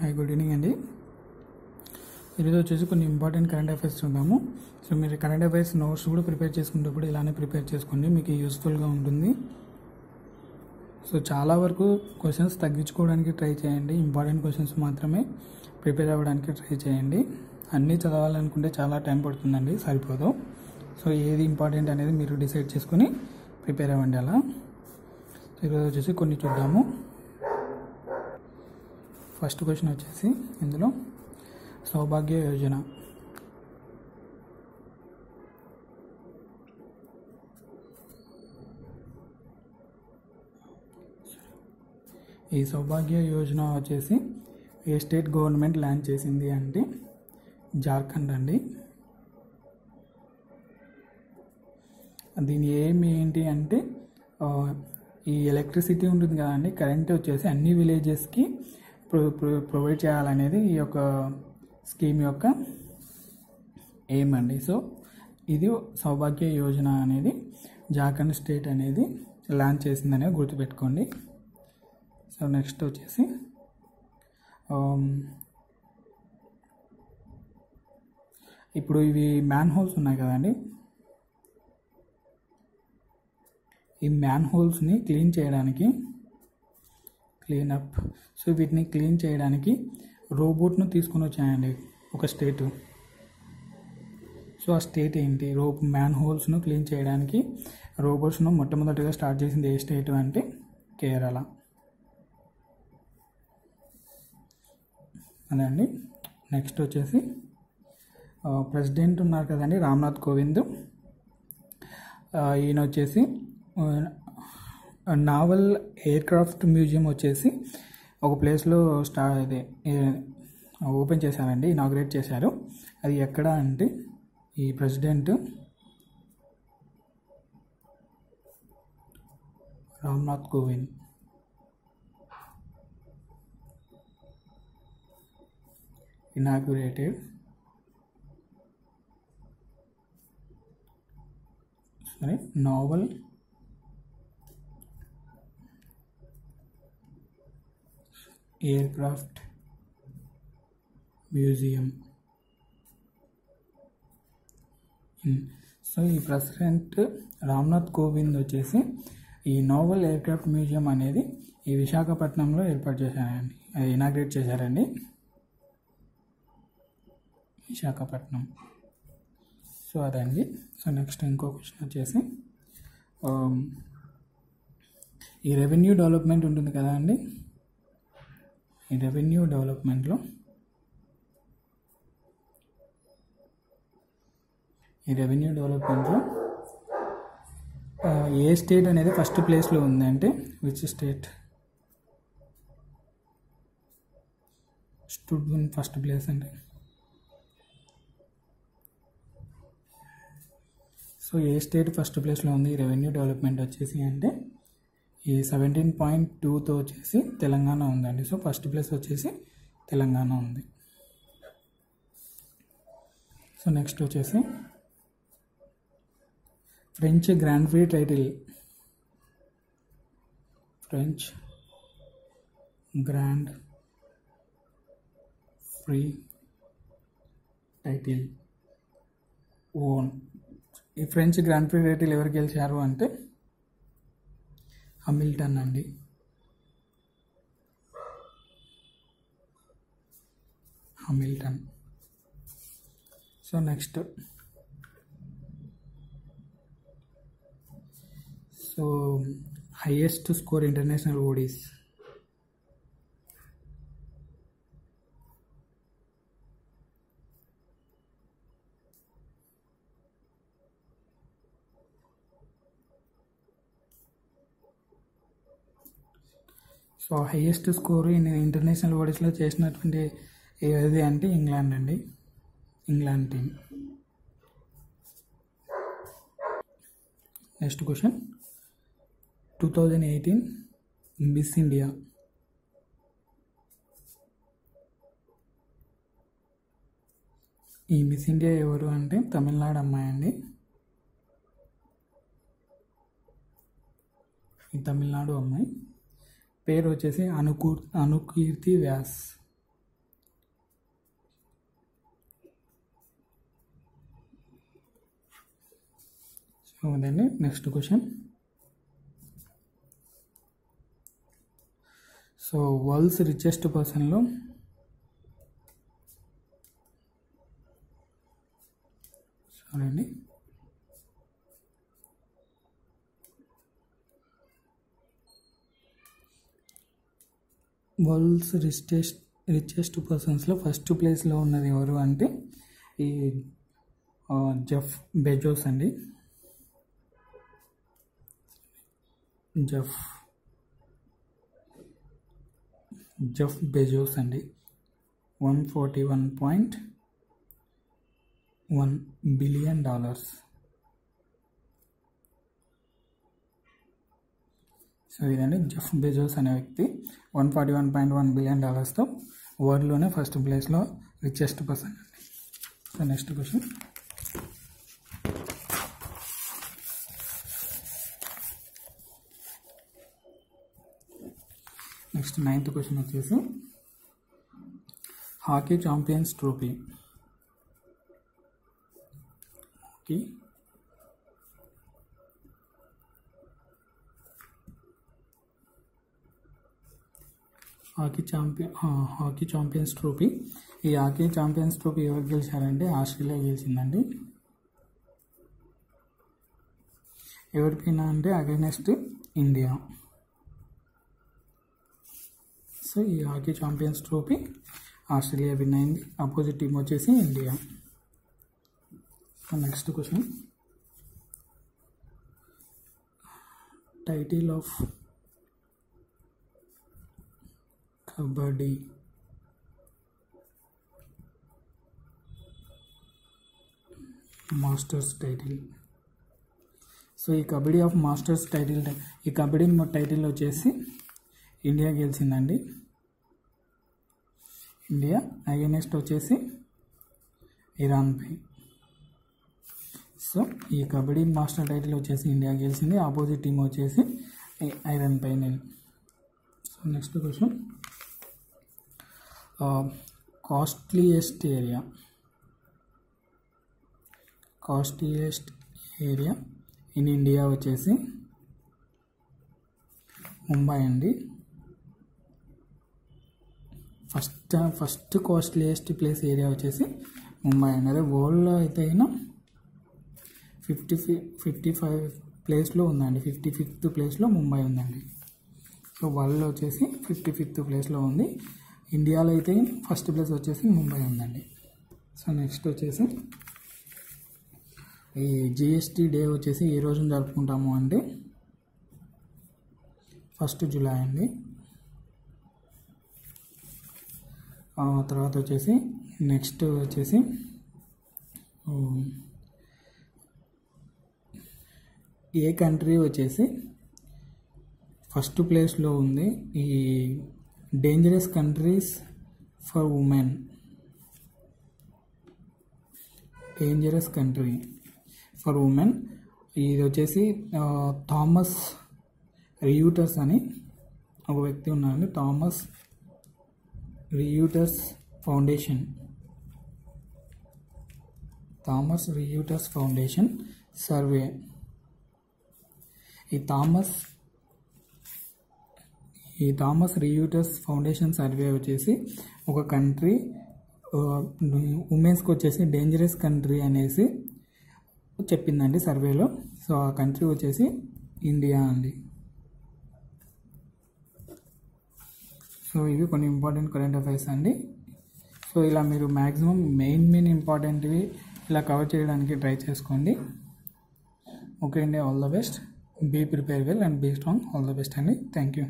Hi, good evening అండి. ఈరోజు వచ్చేసి కొన్ని ఇంపార్టెంట్ కరెంట్ అఫైర్స్ చూద్దాము. సో మీరు కరెంట్ అఫైర్స్ నోట్స్ కూడా ప్రిపేర్ చేసుకునేటప్పుడు ఇలానే ప్రిపేర్ చేసుకోండి, మీకు యూస్ఫుల్గా ఉంటుంది. సో చాలా వరకు క్వశ్చన్స్ తగ్గించుకోవడానికి ట్రై చేయండి, ఇంపార్టెంట్ క్వశ్చన్స్ మాత్రమే ప్రిపేర్ అవ్వడానికి ట్రై చేయండి. అన్నీ చదవాలనుకుంటే చాలా టైం పడుతుందండి, సరిపోదు. సో ఏది ఇంపార్టెంట్ అనేది మీరు డిసైడ్ చేసుకొని ప్రిపేర్ అవ్వండి. అలా ఈరోజు వచ్చేసి కొన్ని చూద్దాము. ఫస్ట్ క్వశ్చన్ వచ్చేసి ఇందులో సౌభాగ్య యోజన. ఈ సౌభాగ్య యోజన వచ్చేసి ఏ స్టేట్ గవర్నమెంట్ లాంచ్ చేసింది అంటే జార్ఖండ్ అండి. దీని ఏమి ఏంటి అంటే ఈ ఎలక్ట్రిసిటీ ఉంటుంది కదండి, కరెంట్ వచ్చేసి అన్ని విలేజెస్కి ప్రొవైడ్ చేయాలనేది ఈ యొక్క స్కీమ్ యొక్క ఎయిమ్ అండి. సో ఇది సౌభాగ్య యోజన అనేది జార్ఖండ్ స్టేట్ అనేది లాంచ్ చేసిందనేది గుర్తుపెట్టుకోండి. సో నెక్స్ట్ వచ్చేసి ఇప్పుడు ఇవి మ్యాన్ హోల్స్ ఉన్నాయి కదండి, ఈ మ్యాన్ హోల్స్ని క్లీన్ చేయడానికి క్లీనప్, సో వీటిని క్లీన్ చేయడానికి రోబోట్ను తీసుకొని వచ్చాయండి ఒక స్టేటు. సో ఆ స్టేట్ ఏంటి? మ్యాన్ హోల్స్ను క్లీన్ చేయడానికి రోబోట్స్ను మొట్టమొదటిగా స్టార్ట్ చేసింది ఏ స్టేటు అంటే కేరళ. అదే అండి. నెక్స్ట్ వచ్చేసి ప్రెసిడెంట్ ఉన్నారు కదండి, రామ్నాథ్ కోవింద్. ఈయన వచ్చేసి నావల్ ఎయిర్ క్రాఫ్ట్ మ్యూజియం వచ్చేసి ఒక ప్లేస్లో ఓపెన్ చేశారండి, ఇనాగ్రేట్ చేశారు. అది ఎక్కడ అంటే ఈ president Ramnath Kovind inaugurated naval aircraft museum. So ఈ ప్రెసిడెంట్ రామ్నాథ్ కోవింద్ వచ్చేసి ఈ నావల్ ఎయిర్క్రాఫ్ట్ మ్యూజియం అనేది ఈ విశాఖపట్నంలో ఏర్పాటు చేశారండి, అది ఇనాగ్రేట్ చేశారండి, విశాఖపట్నం. సో అదండి. సో నెక్స్ట్ ఇంకో క్వశ్చన్ వచ్చేసి ఈ రెవెన్యూ డెవలప్మెంట్ ఉంటుంది కదా అండి, ఈ రెవెన్యూ డెవలప్మెంట్లో ఏ స్టేట్ అనేది ఫస్ట్ ప్లేస్లో ఉంది అంటే which state stood in first place అంటే? సో ఏ స్టేట్ ఫస్ట్ ప్లేస్లో ఉంది ఈ రెవెన్యూ డెవలప్మెంట్ వచ్చేసి అంటే ఈ 17.2తో వచ్చేసి తెలంగాణ ఉందండి. సో ఫస్ట్ ప్లేస్ వచ్చేసి తెలంగాణ ఉంది. సో నెక్స్ట్ వచ్చేసి French Grand Prix title, French Grand Prix title won. ఈ ఫ్రెంచ్ గ్రాండ్ ప్రీ టైటిల్ ఎవరు గెలిచారు అంటే హామిల్టన్ అండి. Hamilton. So next so highest score international ODIs. So highest score international ఓడీస్లో చేసినటువంటి ఏది అంటే ఇంగ్లాండ్ అండి, England team. Next question 2018 Miss India. ఈ మిస్ ఇండియా ఎవరు అంటే తమిళనాడు అమ్మాయి అండి, ఈ తమిళనాడు అమ్మాయి. పేరు వచ్చేసి అనుకీర్తి వ్యాస్. సో అదండి next question. So world's richest పర్సన్లో చూడండి వరల్డ్స్ రిచెస్ట్ పర్సన్స్లో ఫస్ట్ ప్లేస్లో ఉన్నది ఎవరు అంటే ఈ జెఫ్ బెజోస్ అండి. జెఫ్ బెజోస్ అండి. $141.1 బిలియన్. సో ఇదండి జెఫ్ బెజోస్ అనే వ్యక్తి $141.1 బిలియన్ వరల్డ్లోనే ఫస్ట్ ప్లేస్లో రిచెస్ట్ పర్సన్ అండి. So next question. Next 9th question వచ్చేసి hockey champions trophy. Hockey champions trophy. ఈ హాకీ ఛాంపియన్స్ ట్రోఫీ ఎవరు గెలిచారంటే ఆస్ట్రేలియా గెలిచిందండి. ఎవరికైనా అంటే అగైనెస్ట్ ఇండియా. సో ఈ hockey champions trophy Australia win అయింది, అపోజిట్ టీం వచ్చేసి India. So next question. Title of kabaddi masters title. So ఈ కబడ్డీ ఆఫ్ మాస్టర్స్ టైటిల్, ఈ కబడ్డీ టైటిల్ వచ్చేసి ఇండియా గెలిచిందండి. ఇండియా అగైనెస్ట్ వచ్చేసి ఇరాన్పై. సో ఈ కబడ్డీ మాస్టర్ టైటిల్ వచ్చేసి ఇండియా గెలిచింది, ఆపోజిట్ టీం వచ్చేసి ఇరాన్పై. So next question. Costliest area in India వచ్చేసి ముంబై అండి. ఫస్ట్ కాస్ట్లీయెస్ట్ ప్లేస్ ఏరియా వచ్చేసి ముంబై అండి. అదే వరల్డ్లో అయితే అయినా 55 ప్లేస్లో ఉందండి. 55th ప్లేస్లో ముంబై ఉందండి. సో వరల్డ్లో వచ్చేసి 55th ప్లేస్లో ఉంది. ఇండియాలో అయితే ఫస్ట్ ప్లేస్ వచ్చేసి ముంబై ఉందండి. సో నెక్స్ట్ వచ్చేసి ఈ జిఎస్టీ డే వచ్చేసి ఏ రోజున జరుపుకుంటాము అంటే 1 జూలై అండి. తర్వాత వచ్చేసి నెక్స్ట్ వచ్చేసి ఏ కంట్రీ వచ్చేసి ఫస్ట్ ప్లేస్లో ఉంది ఈ dangerous countries for women. Dangerous country for women ఇది వచ్చేసి థామస్ రియూటర్స్ అని ఒక వ్యక్తి ఉన్నారండి. Thomas Reuters foundation survey. ఈ థామస్ రియూటర్స్ ఫౌండేషన్ సర్వే వచ్చేసి ఒక కంట్రీ ఉమెన్స్కి వచ్చేసి డేంజరస్ కంట్రీ అనేసి చెప్పిందండి సర్వేలో. సో ఆ కంట్రీ వచ్చేసి ఇండియా అండి. సో ఇవి కొన్ని ఇంపార్టెంట్ కరెంట్ అఫైర్స్ అండి. సో ఇలా మీరు మ్యాక్సిమం మెయిన్ ఇంపార్టెంట్వి ఇలా కవర్ చేయడానికి ట్రై చేసుకోండి. ఓకే అండి, all the best. Be prepare well and be strong. All the best అండి. Thank you.